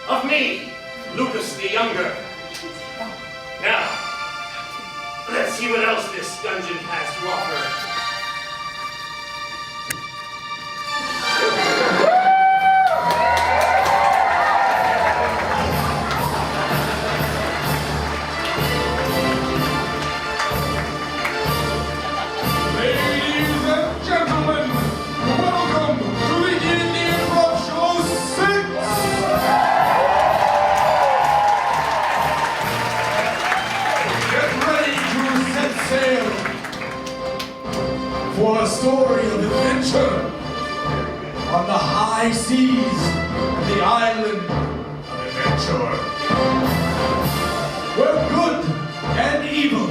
of me, Lucas the Younger. Now, let's see what else this dungeon has to offer. Ladies and gentlemen, welcome to the DnD Improv Show 6! Get ready to set sail for a story of adventure on the high seas of the island of adventure, where good and evil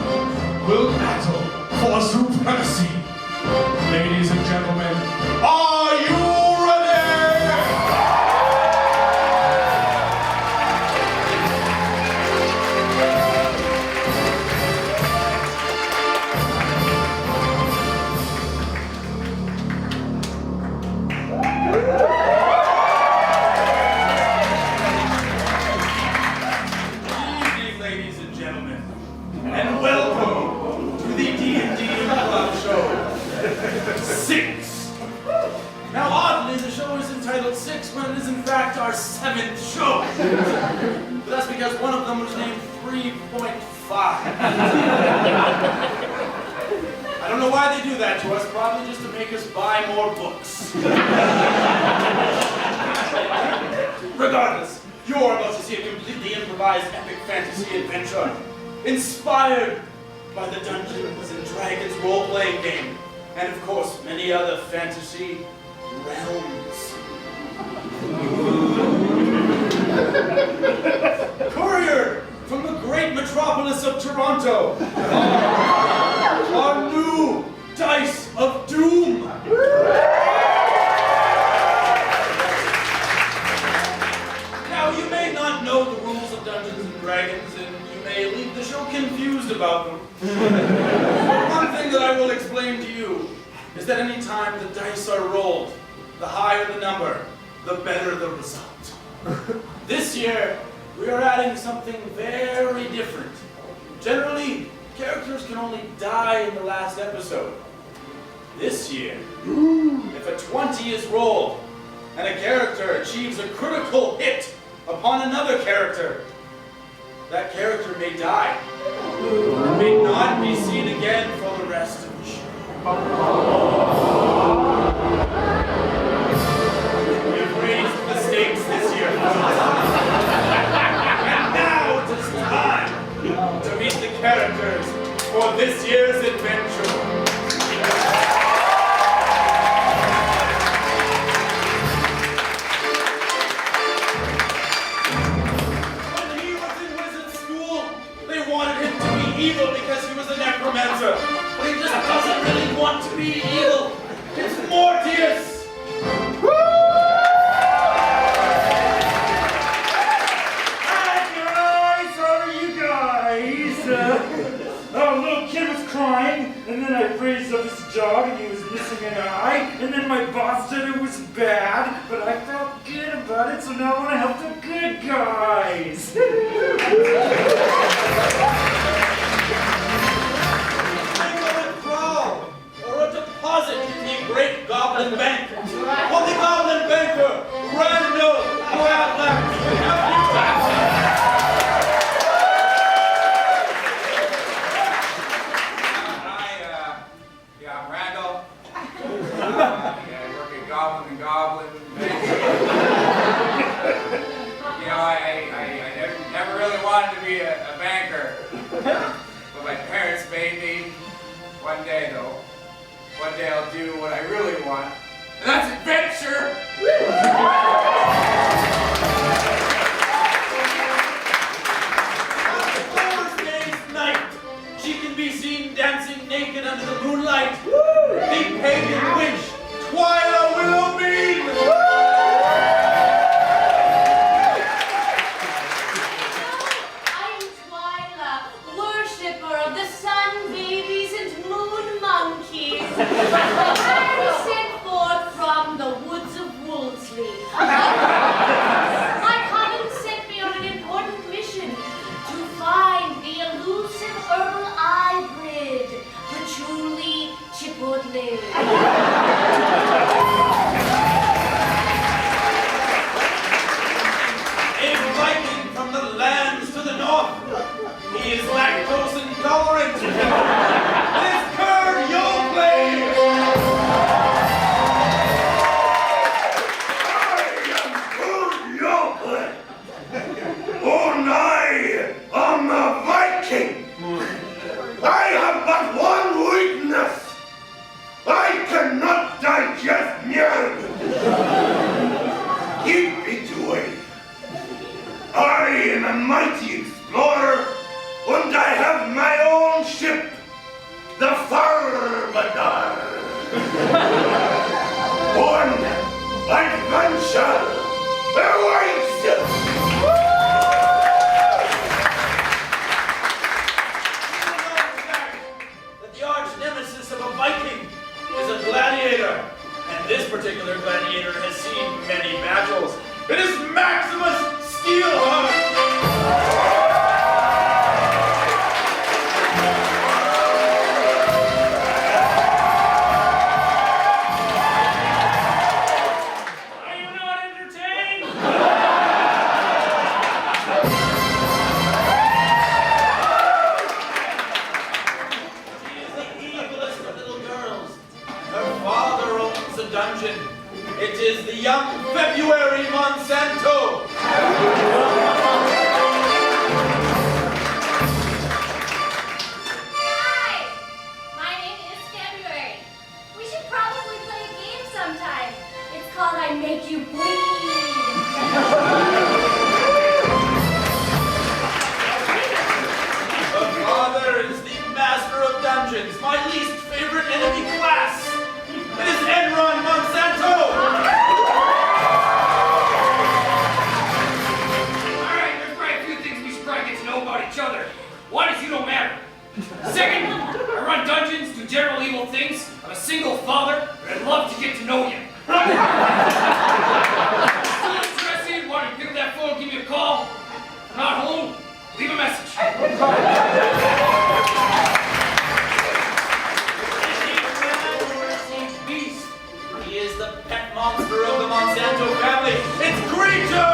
will battle for supremacy. Ladies and gentlemen, are you ready? Good evening, ladies and gentlemen, and welcome to the DnD Improv Show 6. Now, oddly, the show is entitled 6 when it is in fact our 7th show. But that's because one of them was named 3.5. I don't know why they do that to us, probably just to make us buy more books. Regardless, you're about to see a completely improvised epic fantasy adventure, inspired by the Dungeons and Dragons role-playing game, and of course, many other fantasy realms. Courier from the great metropolis of Toronto, our new Dice of Doom. Now, you may not know the rules of Dungeons and Dragons, and you may leave the show confused about them. One thing that I will explain to you is that any time the dice are rolled, the higher the number, the better the result. This year, we are adding something very different. Generally, characters can only die in the last episode. This year, if a 20 is rolled, and a character achieves a critical hit upon another character, that character may die, and may not be seen again for the rest of the show. We've raised the stakes this year. And now it is time to meet the characters for this year's adventure. When he was in wizard school, they wanted him to be evil because he was a necromancer. But he just doesn't really want to be evil. It's Mortius. How are you guys? A little kid was crying, and then I raised up his jaw, and he was missing an eye, and then my boss said it was bad, but I felt good about it, so now I want to help the good guys. Think of a crawl or a deposit in the great Goblin Bank. Or the Goblin Banker, Randall I'm Randall. I work at Goblin and Goblin. I never really wanted to be a banker, but my parents made me. One day, though, one day I'll do what I really want, and that's adventure. On Thursday's night, she can be seen dancing naked under the moonlight. The pagan witch, Twyla Willowbean. I'm Twyla, worshipper of the sun babies and moon monkeys. I'm sent forth from the woods of keep it away. I am a mighty explorer, and I have my own ship, the Farbadar. One adventure awaits you. That the arch nemesis of a Viking is a gladiator, and this particular gladiator has seen many battles. It is Maximus Steelheart! Are you not entertained? She is the evilest of little girls. Her father owns a dungeon. It is the young February Monsanto. Hi! My name is February. We should probably play a game sometime. It's called I Make You Her father is the master of dungeons, my least favorite enemy class. It is Enron Monsanto. Alright, there's probably a few things we should probably get to know about each other. One is you don't matter. Second, I run dungeons, do general evil things. I'm a single father, and I'd love to get to know you. Still interested? Want to pick up that phone, give me a call? If not home, leave a message. Beast. He is the pet monster of the Monsanto family. It's Creature!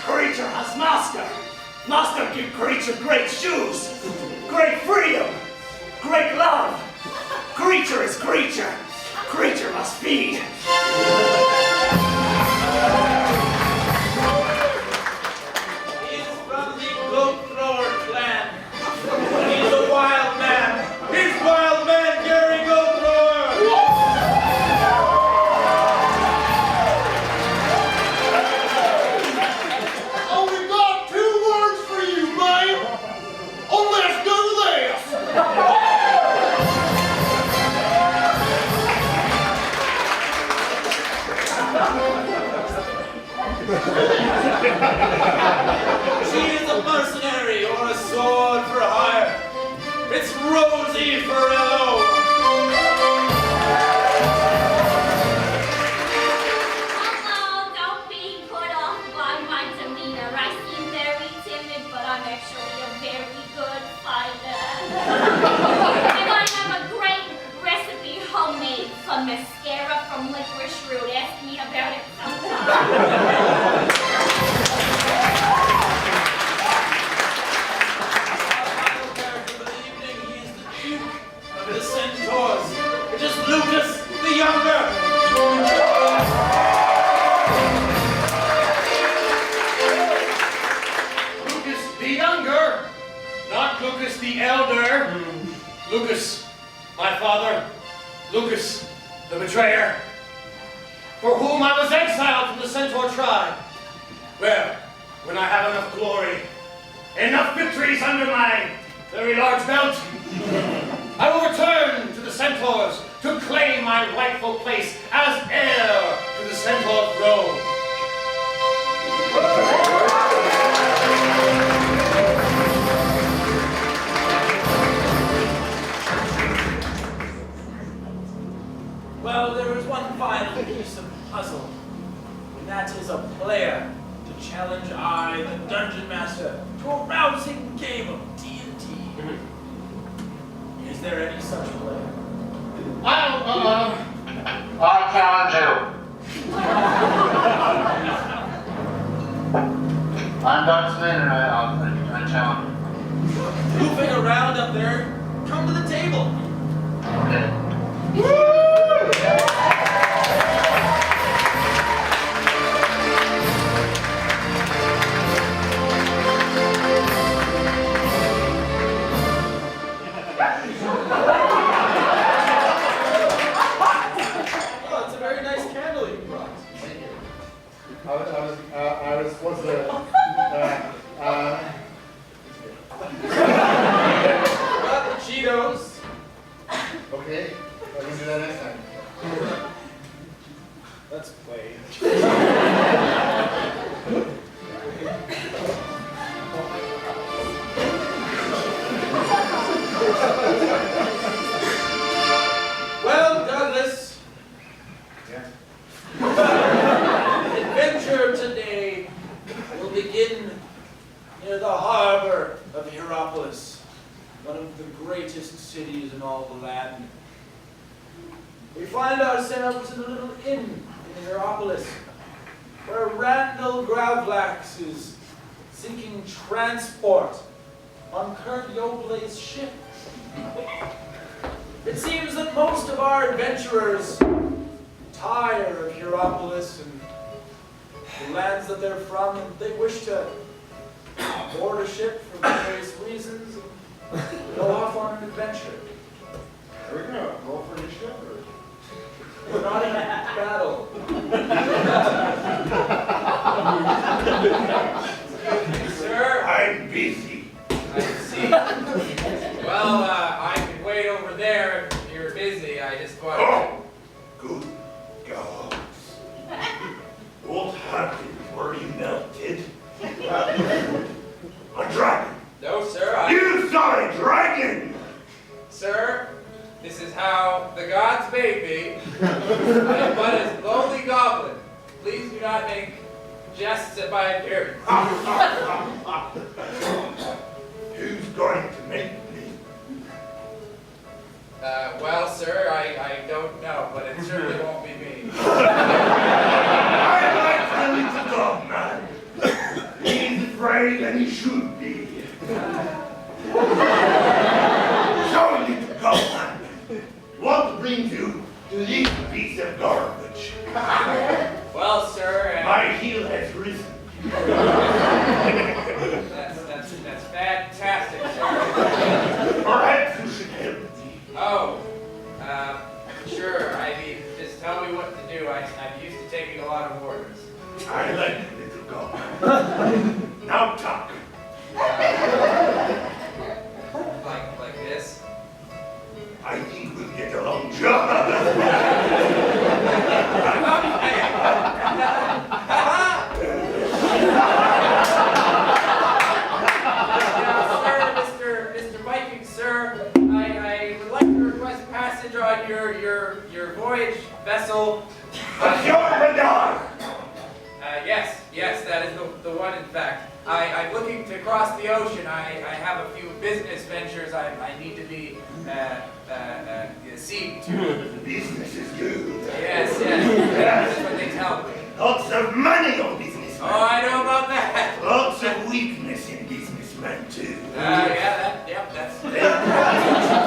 Creature has master. Master give creature great shoes, great freedom, great love. Creature is creature. Creature must feed. He is from the Goat Thrower clan. He is a wild man. He's Wild Man Gary Goat Thrower! Only got 2 words for you, man. Oh, let's do this. She is a mercenary or a sword for hire. It's Rosie Farello. Hello, don't be put off by my demeanor. I seem very timid, but I'm actually a very good fighter. And I have a great recipe homemade for mascara from licorice root. Ask me about it sometime. Our final character for the evening, he is the Duke of the Centaurs. It is Lucas the Younger. Lucas the Younger, not Lucas the Elder. Lucas, my father, Lucas, the betrayer, for whom I was exiled from the Centaur tribe. Well, when I have enough glory, enough victories under my very large belt, I will return to the Centaurs to claim my rightful place as heir to the Centaur throne. Well, there is one final piece of puzzle, and that is a player to challenge I, the Dungeon Master, to a rousing game of D&D. Is there any such player? I challenge you. I'm Dr. Slater, I challenge you. Goofing around up there, come to the table. Okay. let's play. Well, Douglas. Yeah. The adventure today will begin near the harbor of Hierapolis, one of the greatest cities in all the land. We find ourselves in a little inn in Hierapolis, where Randall Gravlax is seeking transport on Kurt Yoblay's ship. It seems that most of our adventurers tire of Hierapolis and the lands that they're from, and they wish to board a ship for various reasons and go off on an adventure. Are we gonna roll for this ship, or? We're not in battle. Sir, I'm busy. I see. Well, I could wait over there if you're busy. I just wanted to... Oh, good gods. What happened? Were you melted? A dragon. No, sir, You saw a dragon! Sir, this is how the gods made me. I am but a lowly goblin. Please do not make jests at my appearance. Who's going to make me? Well, sir, I don't know, but it certainly won't be me. I like the little dog man. He's afraid and he should be. So, little dog man, what brings you to this piece of garbage? Well, sir, My heel has risen. that's fantastic, sir. Perhaps you should help me. Oh, sure. I mean, just tell me what to do. I'm used to taking a lot of orders. I like the little dog. Now talk. Like this. I think we'll get along just. Mr. Viking, sir, I would like to request passage on your voyage vessel. Jordan! Yes, that is the one, in fact. I'm looking to cross the ocean. I have a few business ventures I need to be seen to. The business is good. Yes, that's what they tell me. Lots of money on businessmen. Oh, I know about that. Lots of weakness in businessmen too. That's...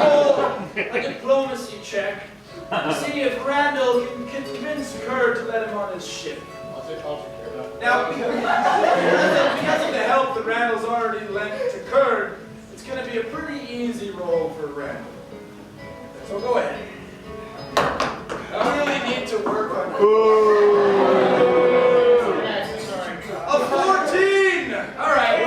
Roll a diplomacy check to see if Randall can convince Kerr to let him on his ship. I'll take care of that. Now, because of the help that Randall's already lent to Kerr, it's going to be a pretty easy roll for Randall. So go ahead. I really need to work on a 14! Alright.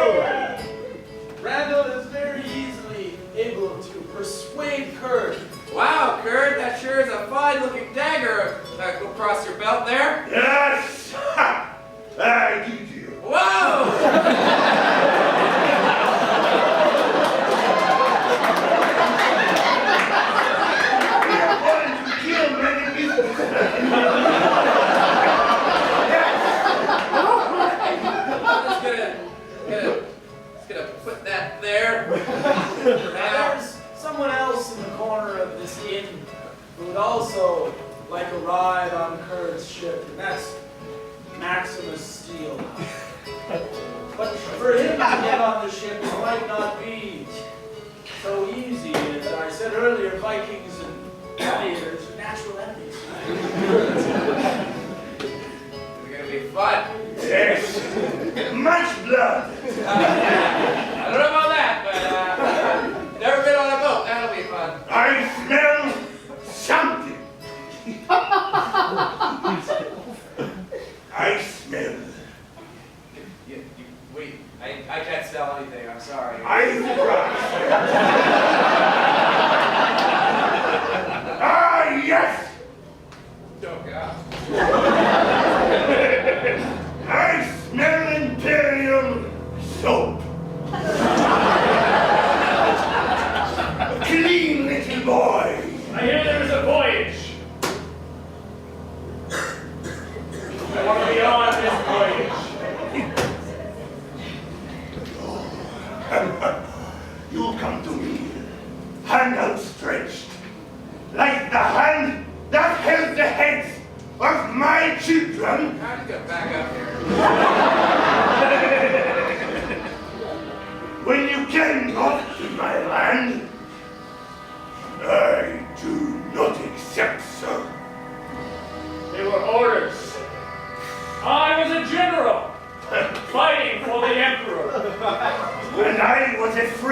Randall is very easily able to persuade Kerr. Wow, Kurt, that sure is a fine-looking dagger across your belt there. Yes! Ha! I give you. Whoa! Put that there. There's someone else in the corner of this inn who would also like a ride on Kurt's ship, and that's Maximus Steele. But for him to get on the ship, it might not be so easy. As I said earlier, Vikings and gladiators are natural enemies. It's gonna be fun. Yes! Much blood! I don't know about that, but never been on a boat. That'll be fun. I smell something. I smell. Wait, I can't smell anything. I'm sorry. I'm surprised. Ah, yes! Oh, God.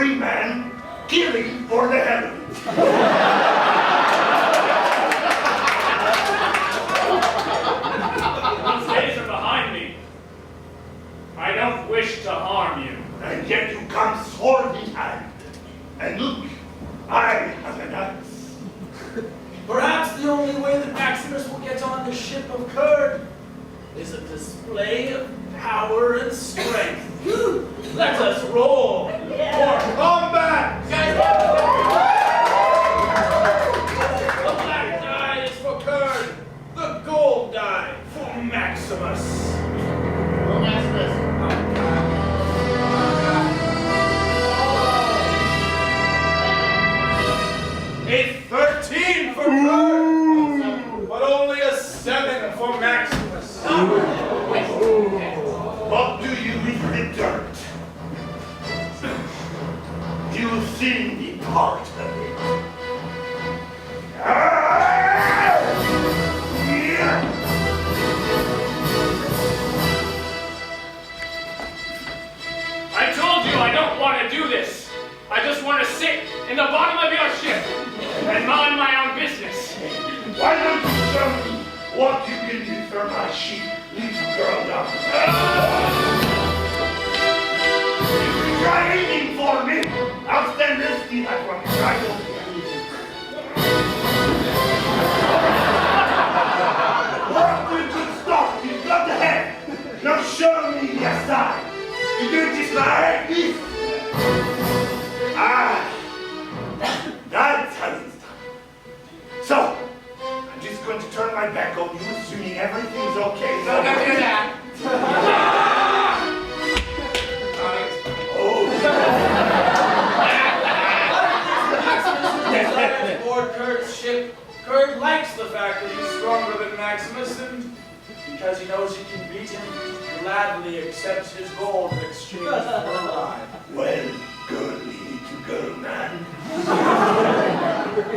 free man, killing for the heavens. Those days are behind me. I don't wish to harm you. And yet you come sword in hand. And look, I have an axe. Perhaps the only way that Maximus will get on the ship of Curd is a display of power and strength. Let us roll for combat! The black die is for Curd, the gold die for Maximus. A 13 for Curd, but only a 7 for Maximus. What do you with the dirt? You've seen the part of it. I told you I don't want to do this. I just want to sit in the bottom of your ship and mind my own business. Why don't you show me what you can do for my sheep, little girl down there? If you try aiming for me, I'll stand and steal that from you right over here. We're off to a good start. You've got the head. Now show me the side. You do it just like this. That's how it's done. So, I'm just going to turn my back on you, assuming everything's okay. No, don't do that. Maximus aboard Curd's ship. Curd likes the fact that he's stronger than Maximus, and because he knows he can beat him, he gladly accepts his gold in exchange for a ride. Well, good little girl, man.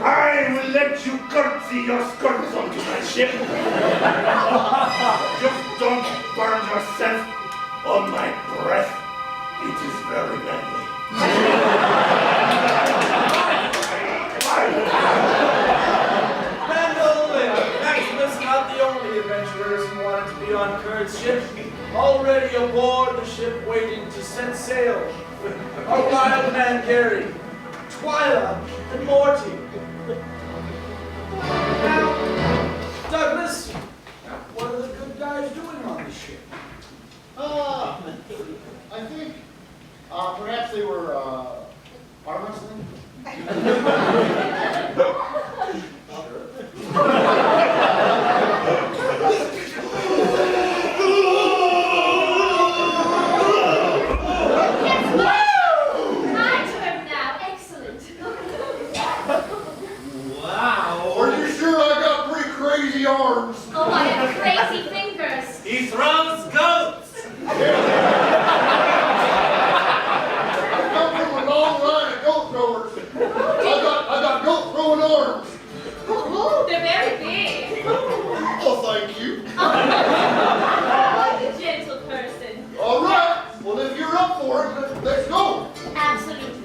I will let you curtsy your skirts onto my ship. Just don't burn yourself on my breath. It is very manly. Randall and Maximus not the only adventurers who wanted to be on Curd's ship. Already aboard the ship waiting to set sail are Wild Man Gary, Twyla, and Morty. Now, Douglas, what are the good guys doing on the ship? I think perhaps they were arm wrestling. My turn now. Excellent. Wow. Are you sure I got pretty crazy arms? Oh, I have crazy fingers. He throws goats. I come from a long line of goat throwers. I got goat throwing arms. Ooh, they're very big. Oh, thank you. What a gentle person. All right. Well, if you're up for it, let's go. Absolutely.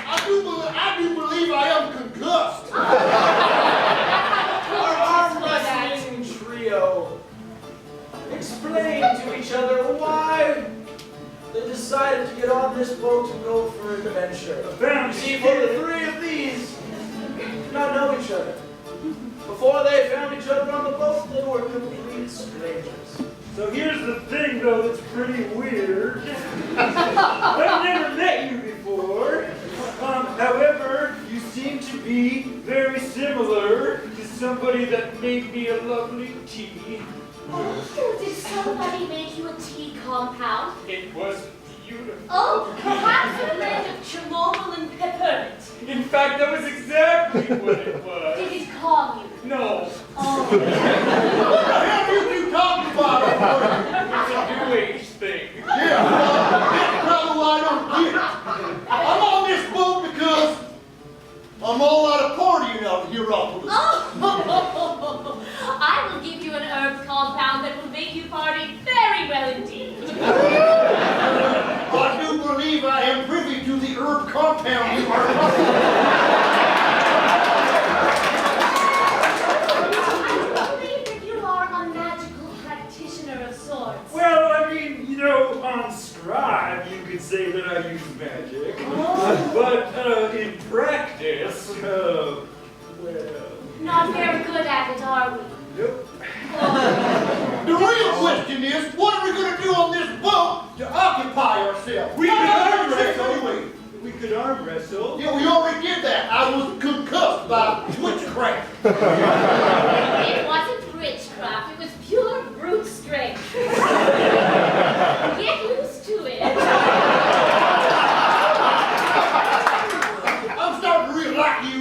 I do believe I am concussed. Our arm wrestling trio explained to each other why they decided to get on this boat and go for an adventure. You see, for the three of these did not know each other. Before they found each other on the boat, they were complete strangers. So here's the thing, though, that's pretty weird. I've never met you before. However, you seem to be very similar to somebody that made me a lovely tea. Oh, did somebody make you a tea compound? It was beautiful. Oh, perhaps a blend of chamomile and peppermint. In fact, that was exactly what it was. Did it calm you? No, Oh, What the hell you two talking about? it's a new age thing. Yeah, that's probably why I don't get it. I'm on this boat because I'm all out of partying out of Hierapolis. oh, Dogtown, you are. I believe that you are a magical practitioner of sorts. Well, I mean, you know, on Scribe, you could say that I use magic. But in practice, well... Not very good at it, are we? Nope. The real question is, what are we going to do on this boat to occupy ourselves? We could arm wrestle. Anyway. We could arm wrestle. Yeah, we already did that. I was concussed by witchcraft. It wasn't witchcraft, it was pure brute strength. Get used to it. I'm starting to real like you.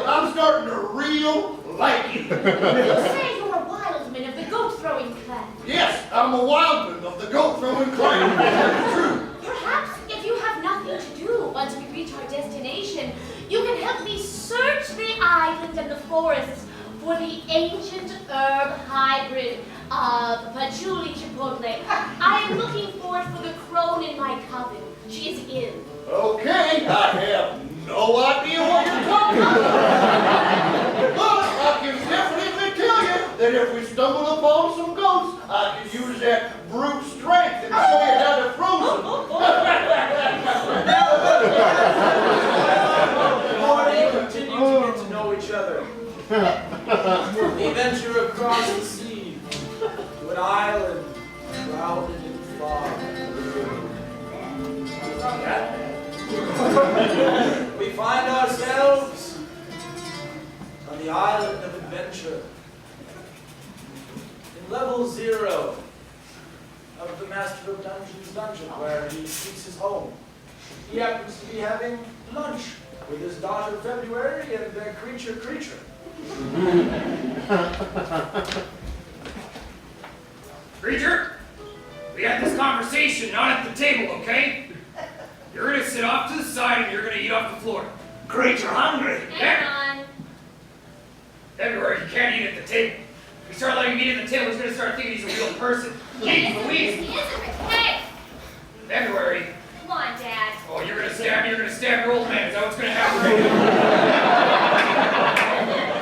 I'm starting to real like you. You say you're a wildman of the goat-throwing clan. Yes, I'm a wildman of the goat-throwing clan. That's true. Perhaps if you have nothing to do once we reach our destination, you can help me search the island and the forests for the ancient herb hybrid of patchouli chipotle. I am looking for it for the crone in my coven. She is ill. Okay, I have no idea what you're talking about. But I can definitely tell you that if we stumble upon some goats, I can use that brute strength and show you how to throw them. The more they continue to get to know each other, they venture across the sea to an island shrouded in fog. It's not that bad. We find ourselves on the island of adventure, in level 0 of the Master of Dungeons dungeon, where he seeks his home. He happens to be having lunch with his daughter February and their creature. Creature, we had this conversation not at the table, okay? You're gonna sit off to the side and you're gonna eat off the floor. Creature hungry. Hang on. February, you can't eat at the table. If you start letting him eat at the table, he's gonna start thinking he's a real person. Jeez Louise! He isn't. Hey! February. Come on, Dad. Oh, you're gonna stab your old man. Is that what's gonna happen right now?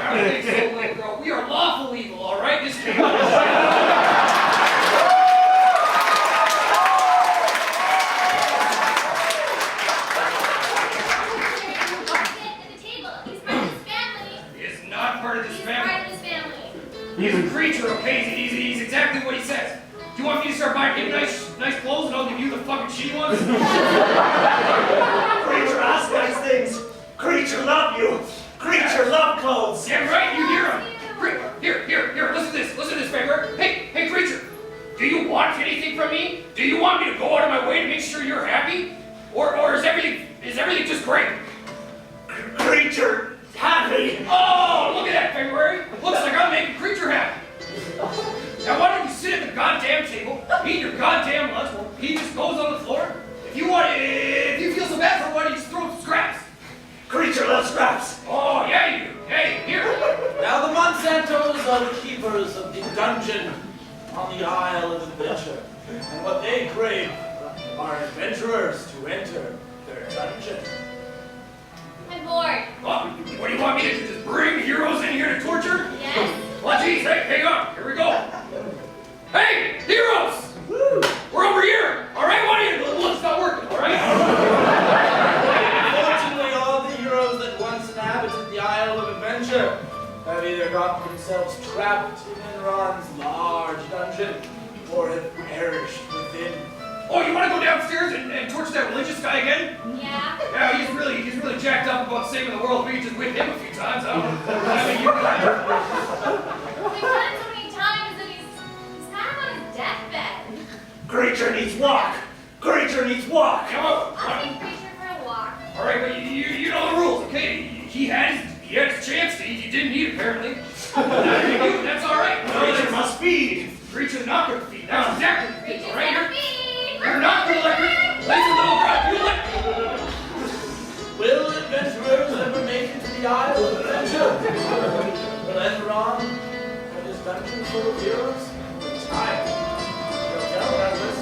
I don't think so, little girl. We are lawful evil, all right? This came out. He's a creature, okay? He's exactly what he says. Do you want me to start buying him nice clothes and I'll give you the fucking shitty ones? Creature ask nice things. Creature love you. Creature love clothes. Yeah, right, you hear him. Here, listen to this, February. Hey, creature. Do you want anything from me? Do you want me to go out of my way to make sure you're happy? Or is everything just great? Creature happy. Oh, look at that, February. Looks like I'm making creature happy. Now why don't you sit at the goddamn table, eat your goddamn lunch, while he just goes on the floor? If you feel so bad for him, why don't you just throw some scraps? Creature loves scraps. Oh, yeah, you do. Hey, here. Now the Monsantos are the keepers of the dungeon on the Isle of Adventure, and what they crave are adventurers to enter their dungeon. I'm bored. Oh, what do you want me to do? Just bring heroes in here to torture? Yes? Well, geez, hey, hang on. Here we go. Hey, heroes! We're over here. All right, why don't you? Look, it's not working. All right. Unfortunately, all the heroes that once inhabited the Isle of Adventure have either gotten themselves trapped in Enron's large dungeon or have perished within. Oh, you want to go downstairs and torture that religious guy again? Yeah? Yeah, he's really jacked up about saving the world. We could just whip him a few times. I don't know. I mean, you can. We've done it so many times that he's kind of on his deathbed. Creature needs walk. Creature needs walk. Come on. I'll take Creature for a walk. All right, but you know the rules, okay? He had his chance. He didn't eat apparently. That's all right. Creature must feed. Creature's not going to feed. That's exactly what it is, Creature's all right? gonna feed. You're not going to let her. Listen, little girl, you let. Will adventurers ever make it to the Isle of Adventure? Will Enron and his dungeon full of heroes? Time. Don't tell Douglas.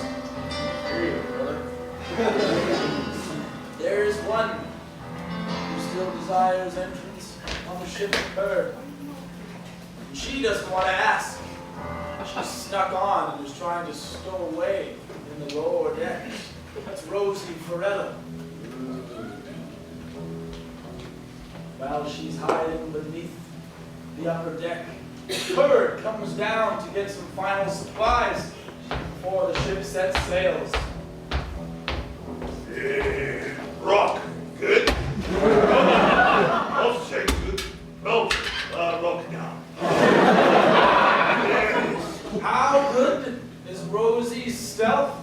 Here you go, brother. There is one Squire's entrance on the ship occurred. And she doesn't want to ask. She snuck on and is trying to stow away in the lower decks. That's Rosie Forella. While she's hiding beneath the upper deck, Bird comes down to get some final supplies before the ship sets sails. Rock, good. I'll say good. No, rock down. How good is Rosie's stealth?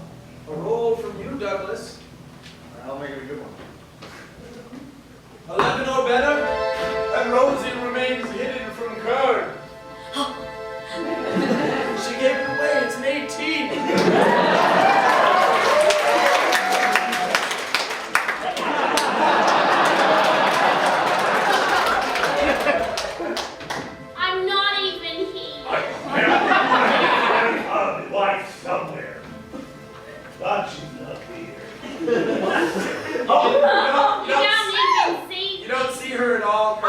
A roll from you, Douglas. I'll make it a good one. 11 or better, and Rosie remains hidden from Curd. She gave it away, it's an 18. I'm not even here. I have a wife somewhere, but she's not here. Oh, You don't even see. you don't see her at all, Curd.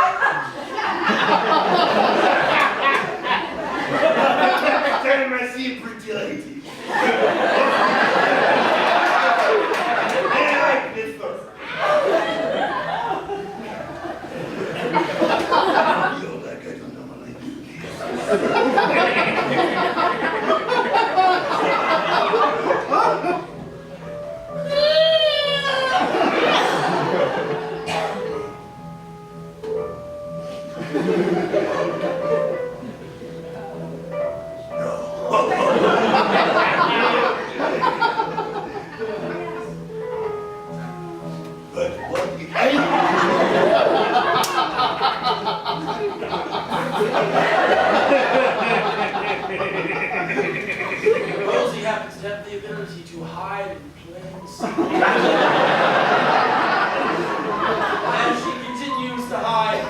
Next time I see a pretty lady. I like this first. You know like I don't normally do But what Rosie happens to have the ability to hide in plain sight. As she continues to hide,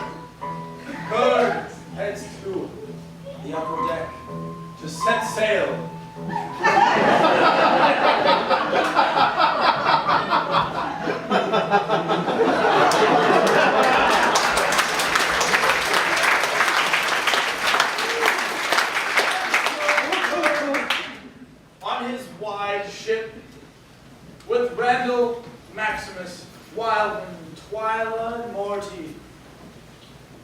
Curd heads to the upper deck to set sail. On his wide ship, with Randall, Maximus, Wildman, Twyla, and Morty,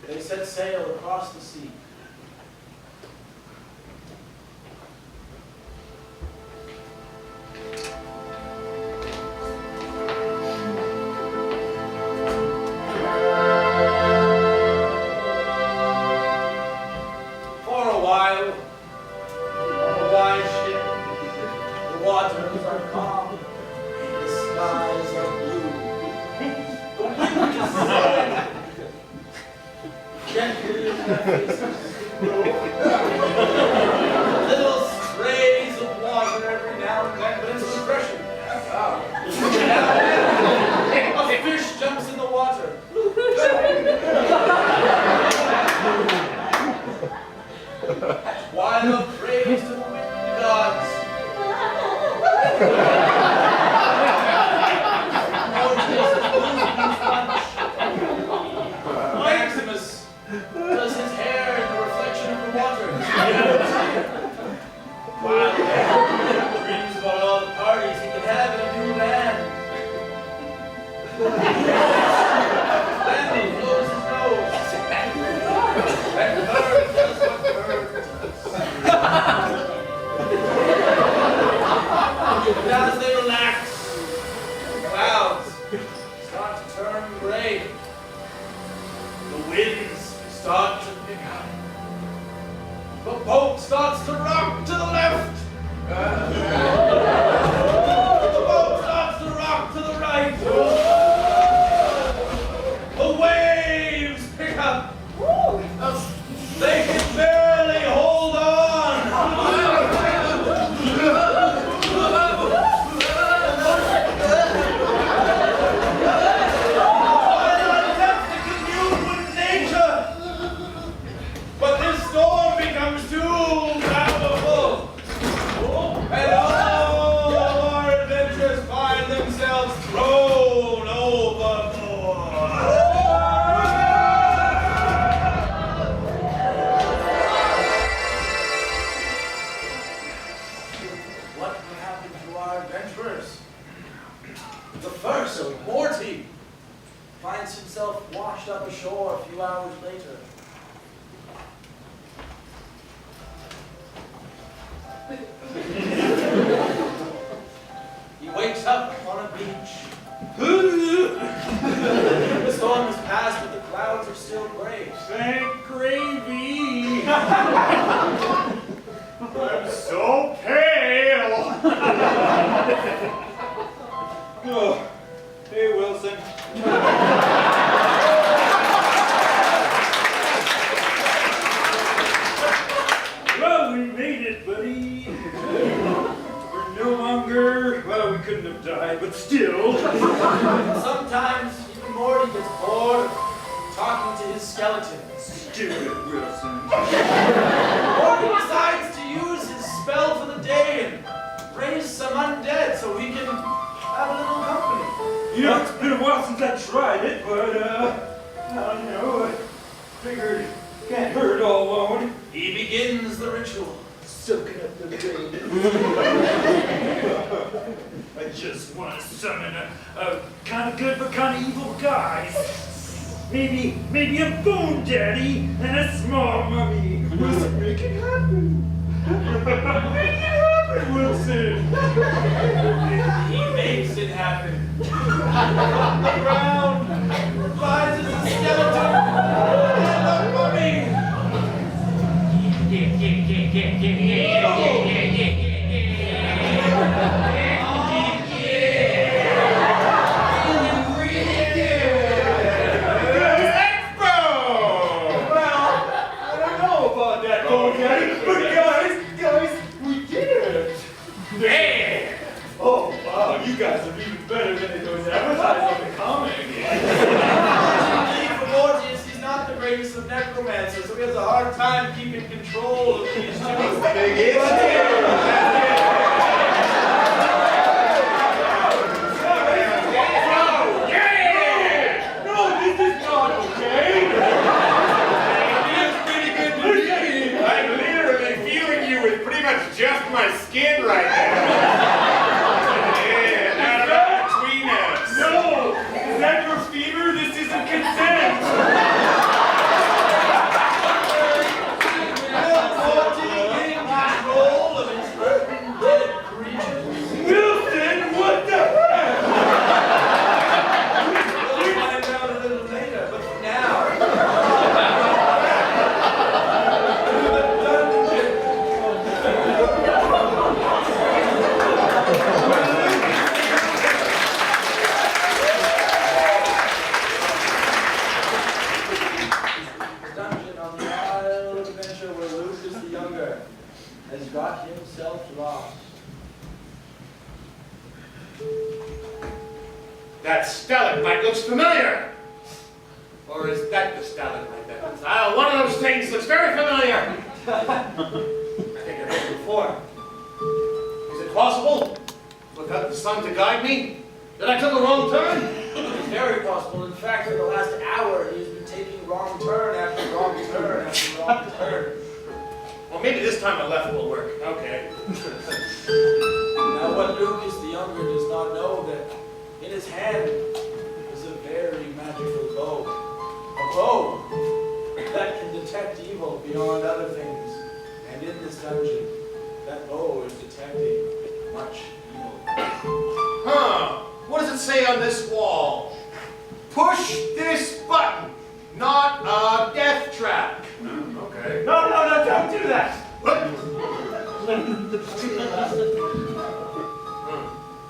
they set sail across the sea. For a while, on the wide ship, the waters are calm, the skies are blue. The wind is blowing gently in their faces. Little sprays of water every now and then, but it's refreshing. Now and then, a fish jumps in the water. While praise to the wind gods. Maximus does his hair in the reflection of the water. While dreams about all the parties he can have in a new land. Randall blows his nose. And Bird does what Bird does. As may happen to our adventurers. The first, Morty, finds himself washed up ashore a few hours later. He wakes up on a beach. The storm has passed, but the clouds are still gray. Thank gravy. I'm so pale. Oh, hey, Wilson. Well, we made it, buddy. We're no longer, well, we couldn't have died, but still. Sometimes even Morty gets bored of talking to his skeleton. Stupid Wilson. Morty decides to use his spell for the day and raise some undead so he can have a little company. You know, it's been a while since I tried it, but, I don't know, I figured can't hurt all alone. He begins the ritual. Soaking up the rain. I just want to summon a kind of good but kind of evil guy. Maybe a bone daddy and a small mummy. Wilson, make it happen. Make it happen, Wilson. He makes it happen. On the ground, rises a skeleton and a mummy. Oh, wow, you guys are even better than it was advertised on the comic. For Mortius, he's not the greatest of necromancers, so he has a hard time keeping control of these two. Just my skin right there. Yeah, not about between us. No! Is that your fever? This isn't consent! Morty getting control of his dead creatures. Wilson, what the heck? We'll find out a little later, but for now. Has got himself lost. That stalagmite looks familiar. Or is that the stalagmite that looks? One of those things looks very familiar. I think I've heard it before. Is it possible? Without the sun to guide me? That I took a wrong turn? It's very possible. In fact, for the last hour, he's been taking wrong turn after wrong turn after wrong turn. Well, maybe this time a left will work. Okay. Now, what Lucas the Younger does not know that in his hand is a very magical bow. A bow that can detect evil beyond other things. And in this dungeon, that bow is detecting much evil. Huh. What does it say on this wall? Push this button, not a death trap. Okay. No, don't do that. What?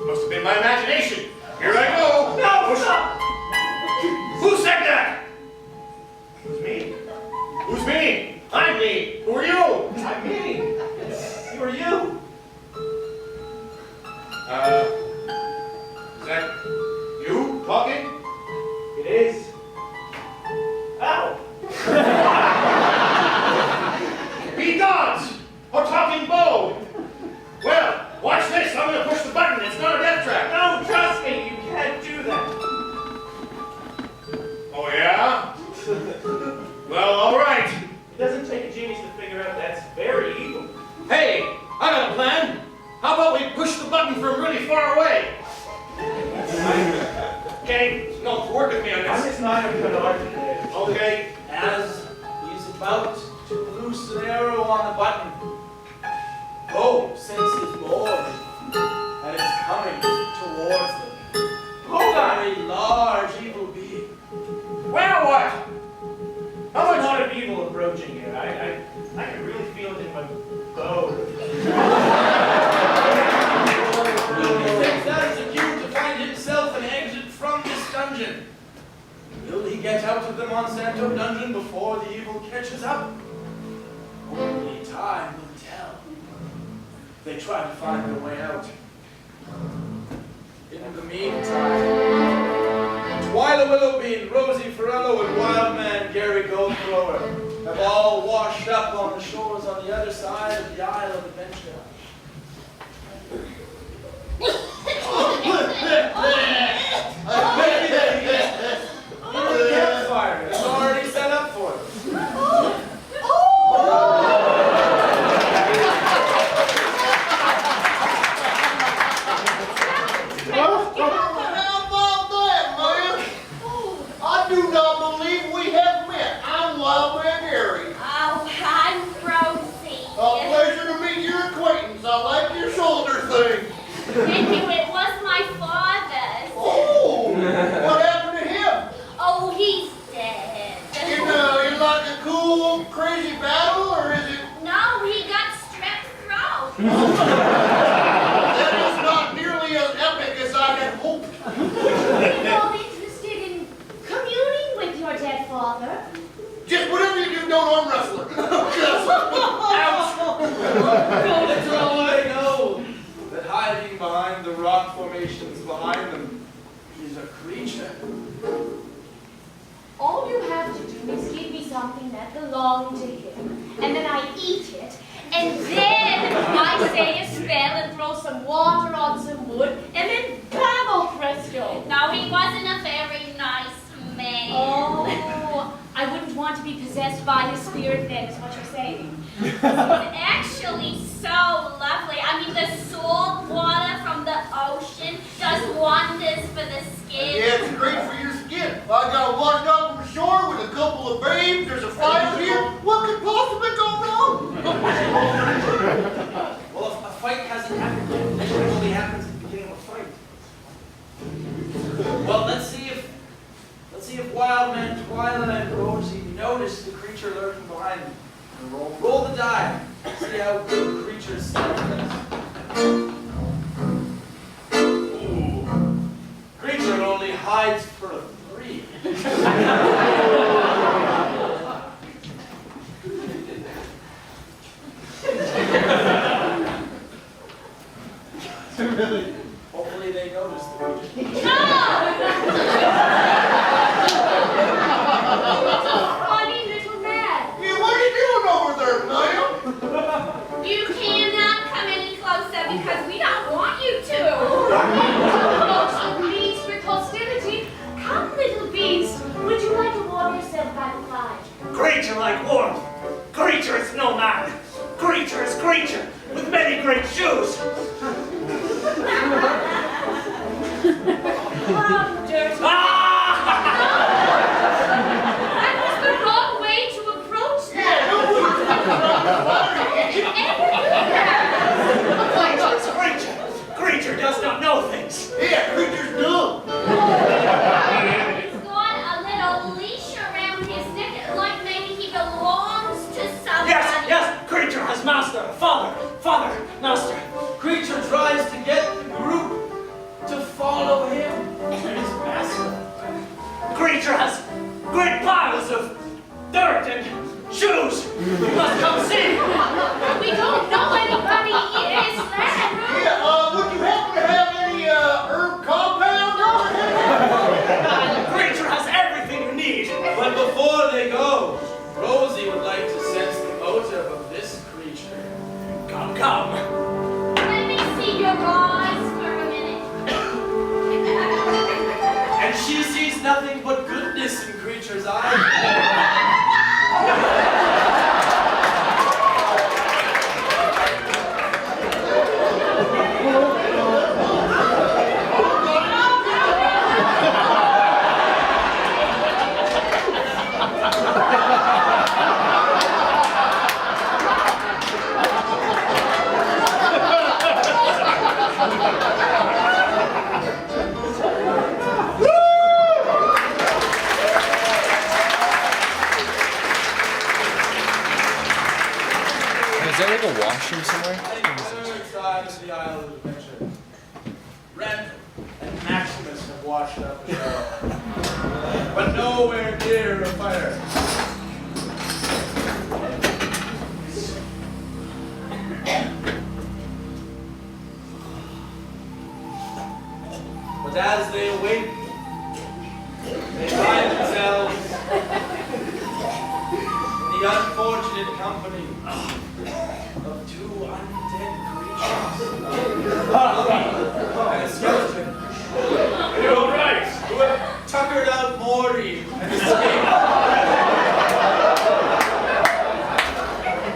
Must have been my imagination. Here I go. No, stop. Who said that? Who's me? Who's me? I'm me. Who are you? I'm me. Who are you? Is that you talking? It is. Ow. Be gods! Or talking bow! Well, watch this. I'm going to push the button. It's not a death trap. No, trust me, you can't do that. Oh, yeah? Well, all right. It doesn't take a genius to figure out that's very evil. Hey, I got a plan. How about we push button from really far away. Okay, no, work with me on I'm this. just not a good architect. Okay, As he's about to loose an arrow on the button, Poe senses more, and it's coming towards them. hold on. A large evil being. Well, what? How much lot of evil approaching here? I can really feel it in my bones. He thinks that is a cue to find himself an exit from this dungeon. Will he get out of the Monsanto dungeon before the evil catches up? Only time will tell. They try to find their way out. In the meantime, Twyla Willowbean, Rosie Ferrello, and Wildman Gary Goldthrower have all washed up on the shores on the other side of the Isle of Adventure. The campfire is already set up for us. How about that, man? I do not believe we have met. I'm Wildman Gary. Oh, I'm Rosie. A pleasure to meet your acquaintance. I like your shoulder thing. Thank you, it was my father's. Oh, what happened to him? Oh, he's dead. In like a cool, crazy battle, or is it? No, he got strep throat. That is not nearly as epic as I had hoped. You're not interested in communing with your dead father? Just whatever you do, don't arm wrestle it. Little I know that hiding behind the rock formations behind them is a creature. All you have to do is give me something that belonged to him, and then I eat it, and then I say a spell and throw some water on some wood, and then bravo presto! No, he wasn't a very nice man. Oh, I wouldn't want to be possessed by his spirit then, is what you're saying. He's actually so lovely. I mean, the salt water from the ocean does wonders for the skin. Yeah, it's great for your skin. I got washed up from shore with a couple of babes. There's a fire here. What could possibly go wrong? Well, if a fight hasn't happened yet, it usually happens at the beginning of a fight. Well, let's see if Wildman, Twyla, and Rosie notice the creature lurking behind them. And roll the die. See how good the creature stands. Ooh. Creature only hides for a 3. Hopefully they notice the creature. Funny little man. Yeah, what are you doing over there, ma'am? You cannot come any closer because we don't want you to. Most pleased with hostility. Come, little beast. Would you like to warm yourself by the fire? Creature like warmth. Creature is no man. Creature is creature with many great shoes. Come, dirty. That was the wrong way to approach that. Creature is creature. Creature does not know things. Yeah, creature's dumb. He's got a little leash around his neck, like maybe he belongs to somebody. Yes, creature has master, father, master. Creature tries to get the group to follow him to his master. Creature has great piles of dirt and shoes. You must come see. We don't know anybody in his land. Yeah, would you happen to have any herb compound or anything? Creature has everything you need. But before they go, Rosie would like to sense the motive of this creature. Come. Let me see your eyes for a minute. And she sees nothing but goodness in creature's eyes. restroom somewhere? Third side of the Isle of Adventure. Randall and Maximus have washed up ashore, but nowhere near a fire. But as they awake, they find themselves in the unfortunate company of two undead creatures. And a skeleton. You're all right. Who have tuckered out Morty and escaped.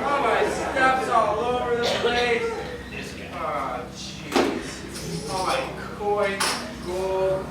Oh, my stuff's all over the place. Oh, jeez. Oh, my coins, gold.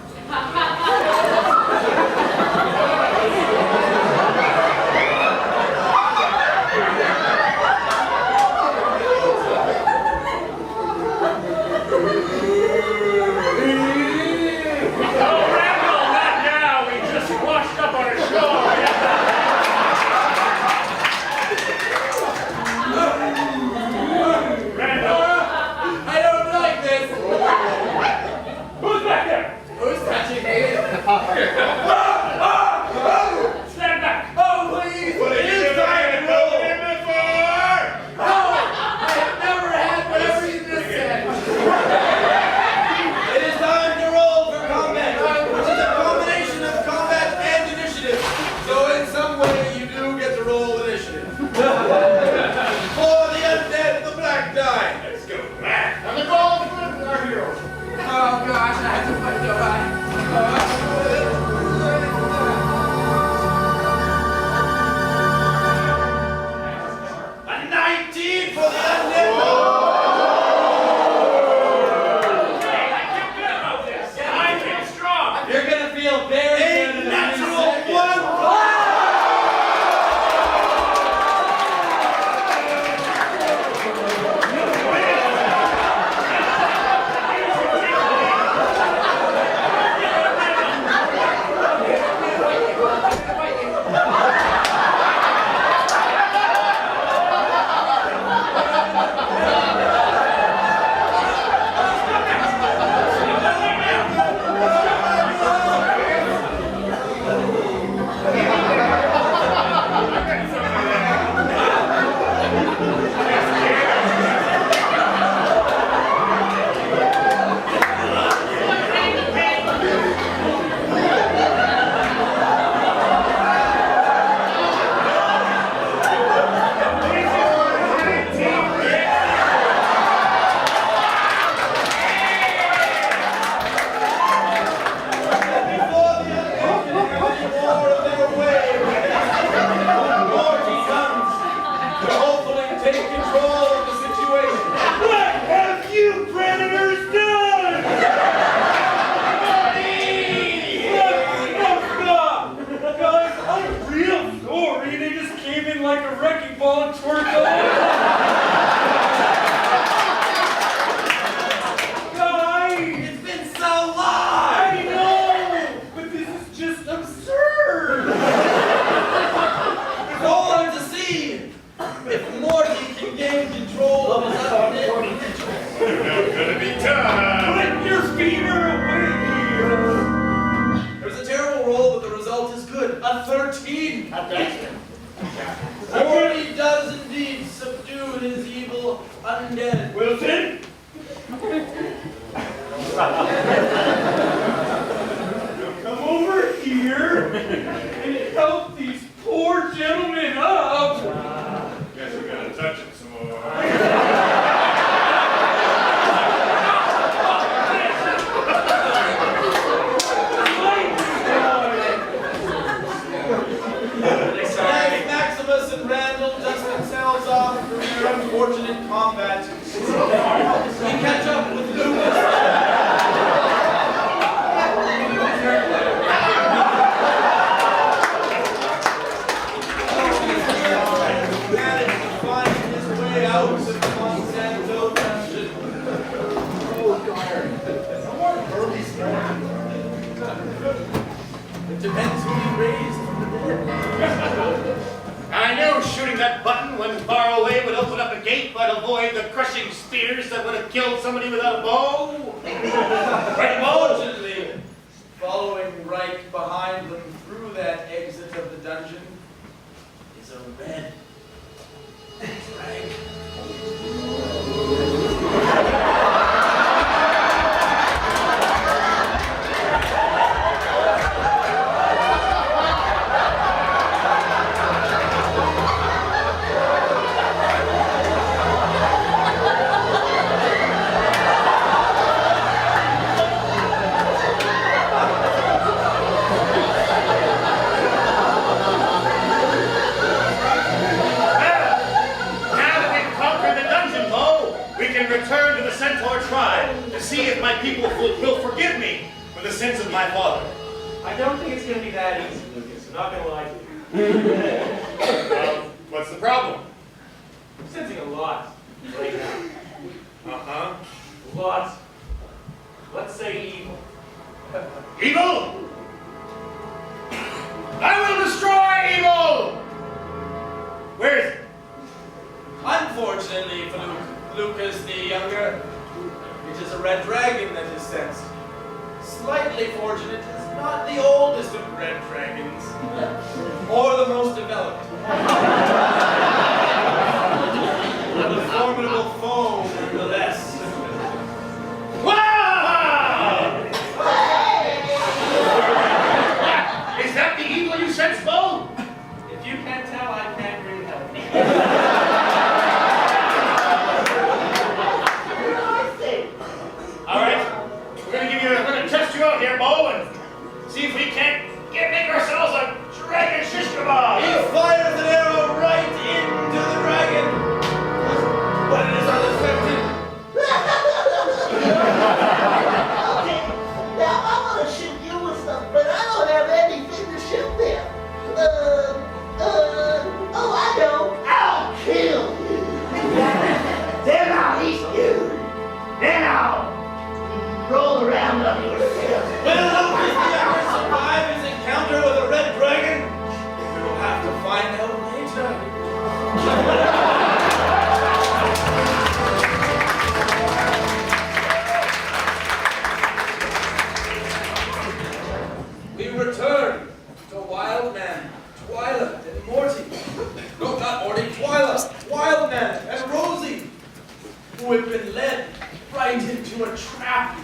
someone far away would open up a gate but avoid the crushing spears that would have killed somebody without a bow. Right, bow? Unfortunately, following right behind them through that exit of the dungeon is a red dragon. Return to the Centaur tribe to see if my people will forgive me for the sins of my father. I don't think it's going to be that easy, Lucas. I'm not going to lie to you. What's the problem? I'm sensing a lot right now. Uh-huh. A lot. Let's say evil. Evil? I will destroy evil! Where is it? Unfortunately for Lucas the Younger, it is a red dragon that is sensed. Slightly fortunate, it is not the oldest of red dragons, or the most developed. But a formidable foe, nonetheless. Wow! Is that the evil you sense, Bo? If you can't tell, I can't really help. We're going to test you out here, Bo, and see if we can't make ourselves a dragon shish kebab. He fires an arrow right into the dragon, but it is unaffected. Okay, now I'm gonna shoot you with something, but I don't have anything to shoot them. Oh, I know. I'll kill you. Then I'll eat you. Then I'll roll around on your tail. Will Lucas the Younger survive his encounter with a red dragon? We will have to find out later. We return to Wildman, Twyla, and Morty. No, not Morty, Twyla, Wildman, and Rosie, who have been led right into a trap.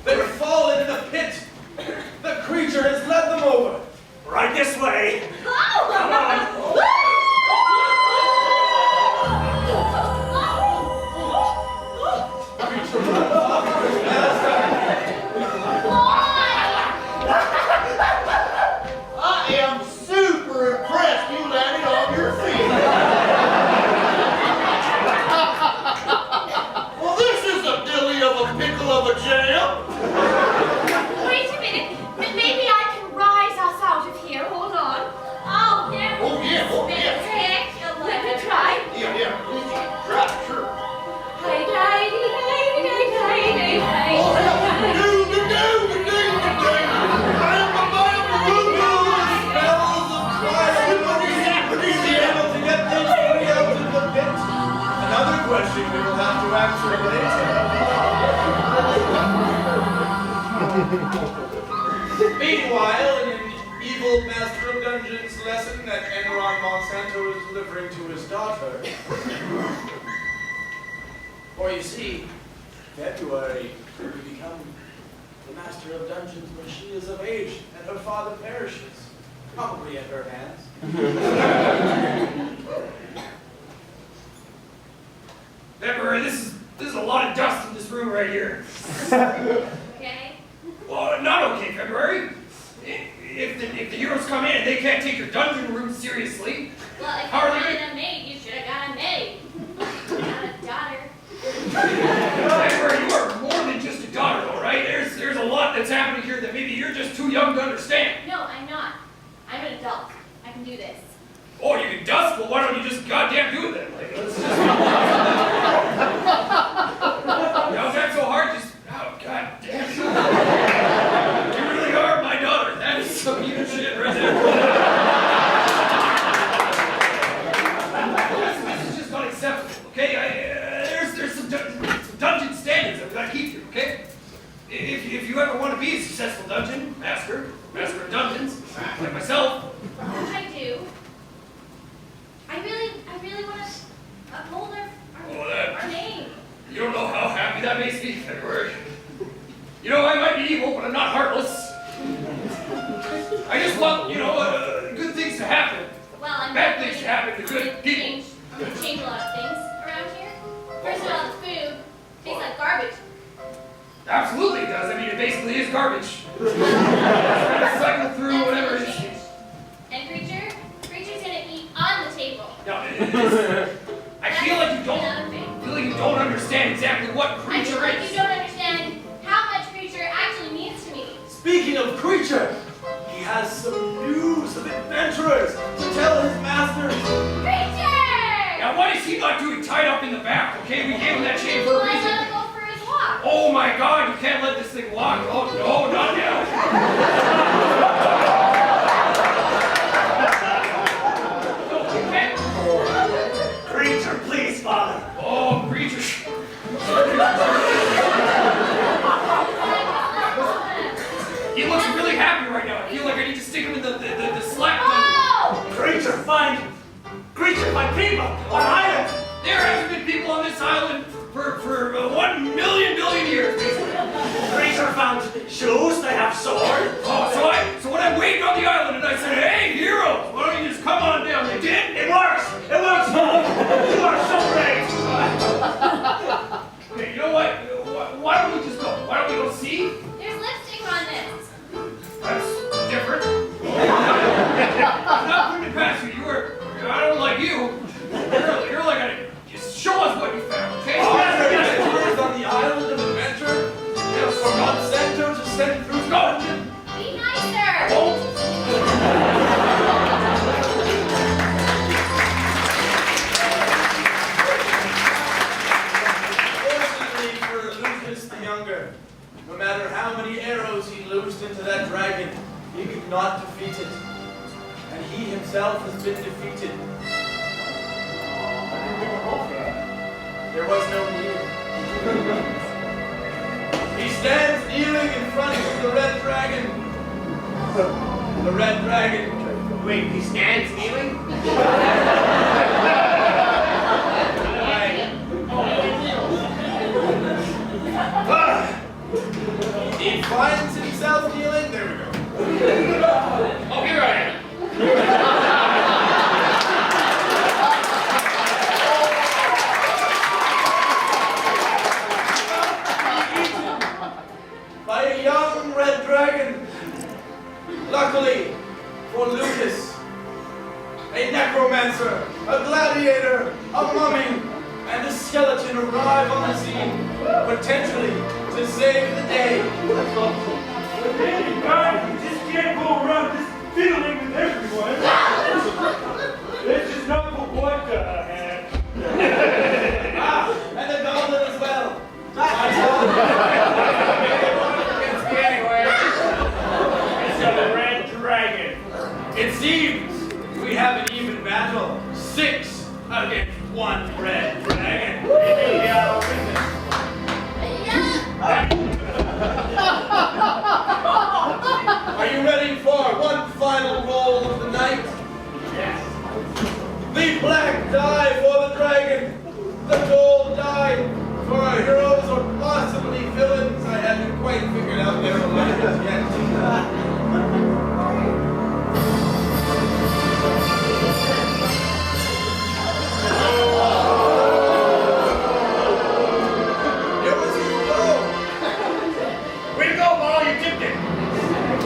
They've fallen in a pit. The creature has led them over. Right this way. Come on. I am super impressed you landed on your feet. Well, this is a dilly of a pickle of a jam. Wait a minute. Maybe I can rise us out of here. Hold on. Oh, there. Oh, yeah, oh, yeah. Spectacular. Let me try. Yeah. Try, sure. Hey, hey, hey, hey, hey, hey, hey. Oh, hell. Another question we will have to answer later. Meanwhile, in an evil Master of Dungeons lesson that Enron Monsanto is delivering to his daughter. For you see, February will become the Master of Dungeons when she is of age and her father perishes, probably at her hands. February, this is a lot of dust in this room right here. Okay? Well, not okay, February. If the heroes come in, they can't take your dungeon room seriously. Well, if you How are they wanted a maid, you should have got a maid. Not a daughter. February, you are more than just a daughter, though, right? There's a lot that's happening here that maybe you're just too young to understand. No, I'm not. I'm an adult. I can do this. Oh, you can dust? Well, why don't you just goddamn do it then? Like, let's just... How's that so hard? Just, oh, goddamn. You really are my daughter. That is some huge shit right there. if you ever want to be a successful dungeon master of dungeons, like myself. I do. I really want to uphold our name. You don't know how happy that makes me, February. You know, I might be evil, but I'm not heartless. I just want, good things to happen. Well, I'm Bad things to happen to good people. Change a lot of things around here. First of all, the food tastes like garbage. Absolutely it does. I mean, it basically is garbage. It's gonna cycle through That's whatever it gonna is. change. And Creature's gonna eat on the table. Now, I feel like you don't understand exactly what I creature feel like is. you don't understand how much Creature actually means to me. Speaking of Creature, he has some news of adventurers to tell his masters. Creature! Now, what is he not doing tied up in the back? Okay, we gave him that chain for a Well, I let reason. him go for his walk. Oh my God, you can't let this thing walk. Oh no, not now. Creature, please, Father. Oh, creature. He looks really happy right now. I feel like I need to stick him in the slap. Oh! Creature, find people on island. There hasn't been people on this island for 1 million billion years, basically. Creature found shoes. They have sword. Oh, so when I waved on the island and I said, "Hey, heroes, why don't you just come on down?" They did. It works. It works. You are so great. Okay, you know what? Why don't we just go? Why don't we go see? There's lipstick on this. That's different. I'm not putting it past you. I don't like you. You're like just show us what you found, okay? Adventurers on the island of adventure. From center to send through dungeon. Be nicer. Fortunately for Lucas the Younger, no matter how many arrows he loosed into that dragon, he could not defeat it. And he himself has been defeated. There was no need. He stands kneeling in front of the red dragon. The red dragon. Wait, he stands kneeling? He finds himself kneeling. There we go. Oh, here I am. By a young red dragon. Luckily for Lucas, a necromancer, a gladiator, a mummy, and a skeleton arrive on the scene, potentially to save the day. Hey, guys, you just can't go around just fiddling with everyone. This is not for what had. And the goblin as well. Against me anyway. It's a red dragon. It seems we have an even battle. 6 against 1 red dragon. Are you ready for one final roll of the night? Yes. The black die for the dragon. The gold die for our heroes or possibly villains. I haven't quite figured out their allegiance yet. It was his goal. Way to go, Paul, you tipped it.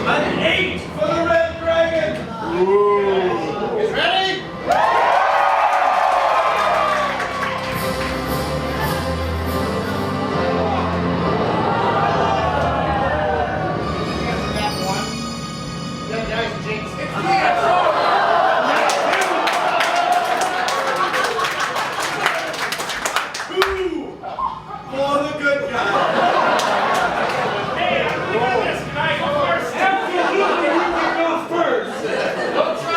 An 8 for the red dragon. He's ready? That guy's jinxed it. For the good guy. Hey, I'm doing this. Can I go first? Absolutely, you can go first. Don't try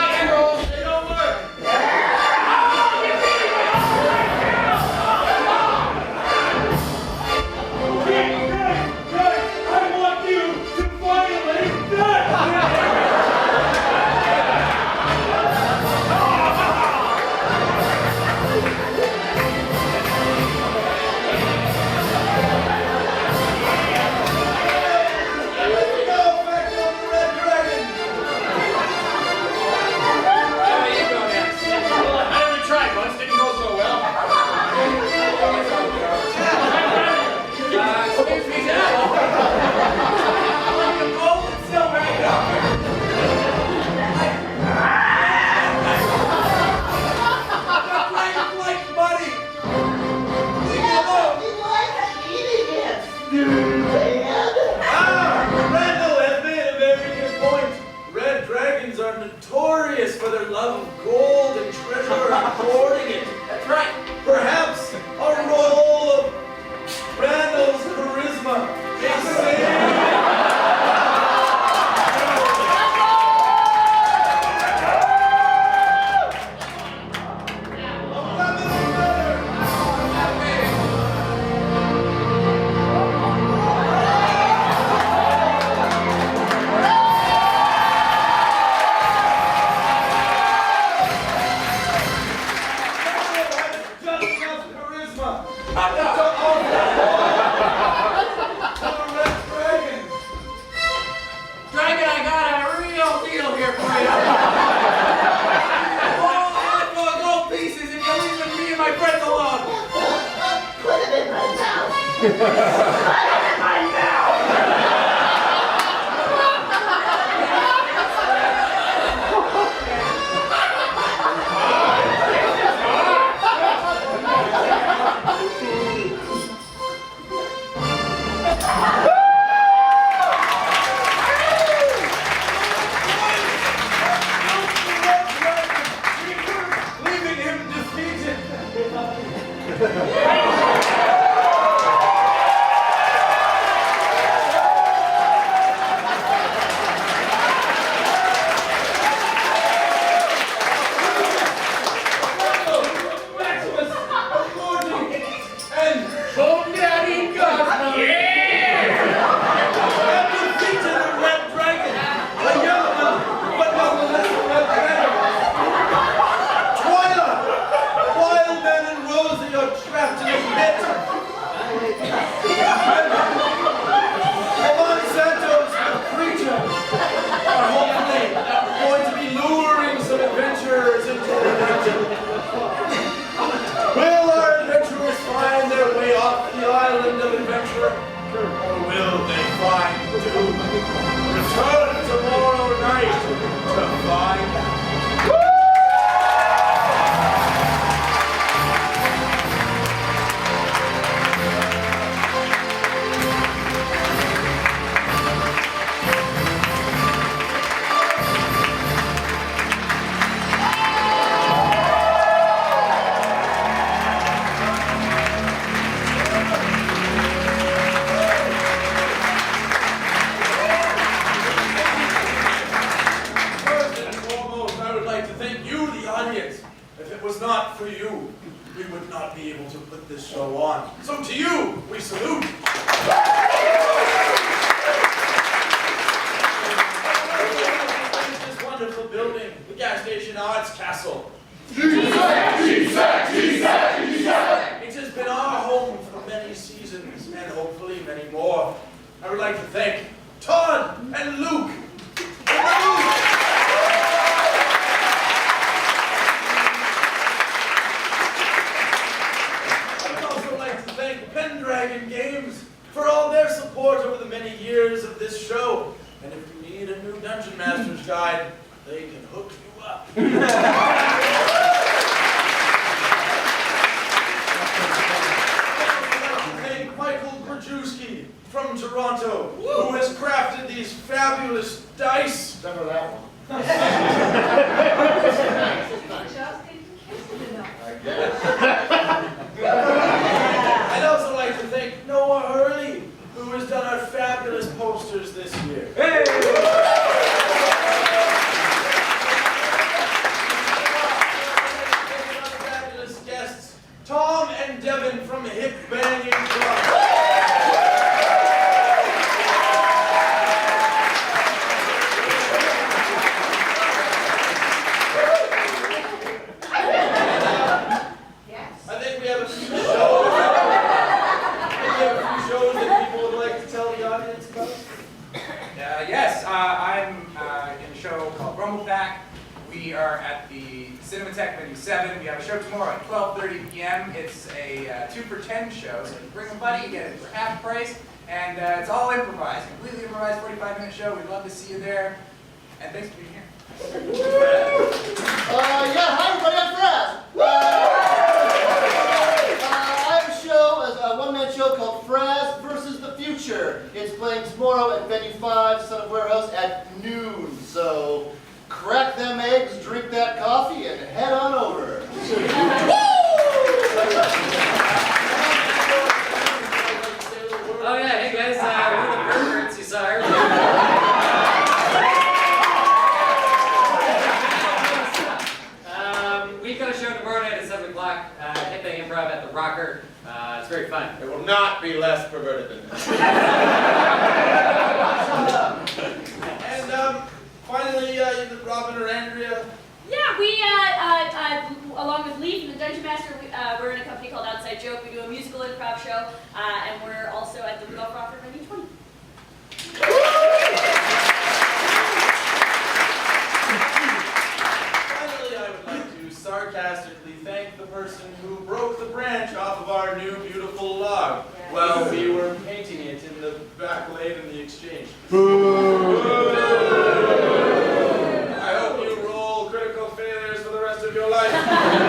Leaving him defeated. Maximus, Morty, and Home Daddy Cosmo. have defeated the Red Dragon, a young one, but nonetheless a red dragon. Twilight, wild men and Rosie are trapped in a pit. The Monsantos, the creature, are hopefully going to be luring some adventurers into the dungeon. Will our adventurers find their way off the island of adventure? Or will they find doom? Return tomorrow night to find out. First and foremost, I would like to thank you, the audience. If it was not for you, we would not be able to put this show on. So to you, we salute. This wonderful building, the gas station Arts Castle. It has been our home for many seasons and hopefully many more. I would like to thank Todd and Luke. I would also like to thank Pendragon Games for all their support over the many years of this show. And if you need a new Dungeon Master's guide, they can hook you up. Thank Michael Brzezinski from Toronto, who has crafted these fabulous dice. Remember that one? I guess. I'd also like to thank Noah Hurley, who has done our fabulous posters this year. Fabulous guests, Tom and Devin from Hip Banging Club. I think we have a few shows that people would like to tell the audience about. Yes, I'm in a show called Rumblepack. We are at the Cinematheque Venue 7. We have a show tomorrow at 12:30 p.m. It's a 2 for $10 show, so you bring a buddy, you get it for half price, and it's all improvised, completely improvised 45-minute show. We'd love to see you there, and thanks for being here. Yeah, hi everybody, I'm Fraz. I have a show, a one-man show called Fraz versus the Future. It's playing tomorrow at Venue 5, Son of Warehouse at noon. So crack them eggs, drink that coffee, and head on over. Oh yeah, hey guys, we're the Birds, you saw we've got a show tomorrow night at 7 o'clock, hit the Improv at the Rocker. It's very fun. It will not be less perverted than this. And finally, Robin or Andrea. Yeah, we, along with Lee from the Dungeon Master, we're in a company called Outside Joke. We do a musical improv show, and we're also at the Rudolph Rocker Venue 20. Finally, I would like to sarcastically thank the person who broke the branch off of our new beautiful log. Well, we were painting it in the back lane in the exchange. I hope you roll critical failures for the rest of your life.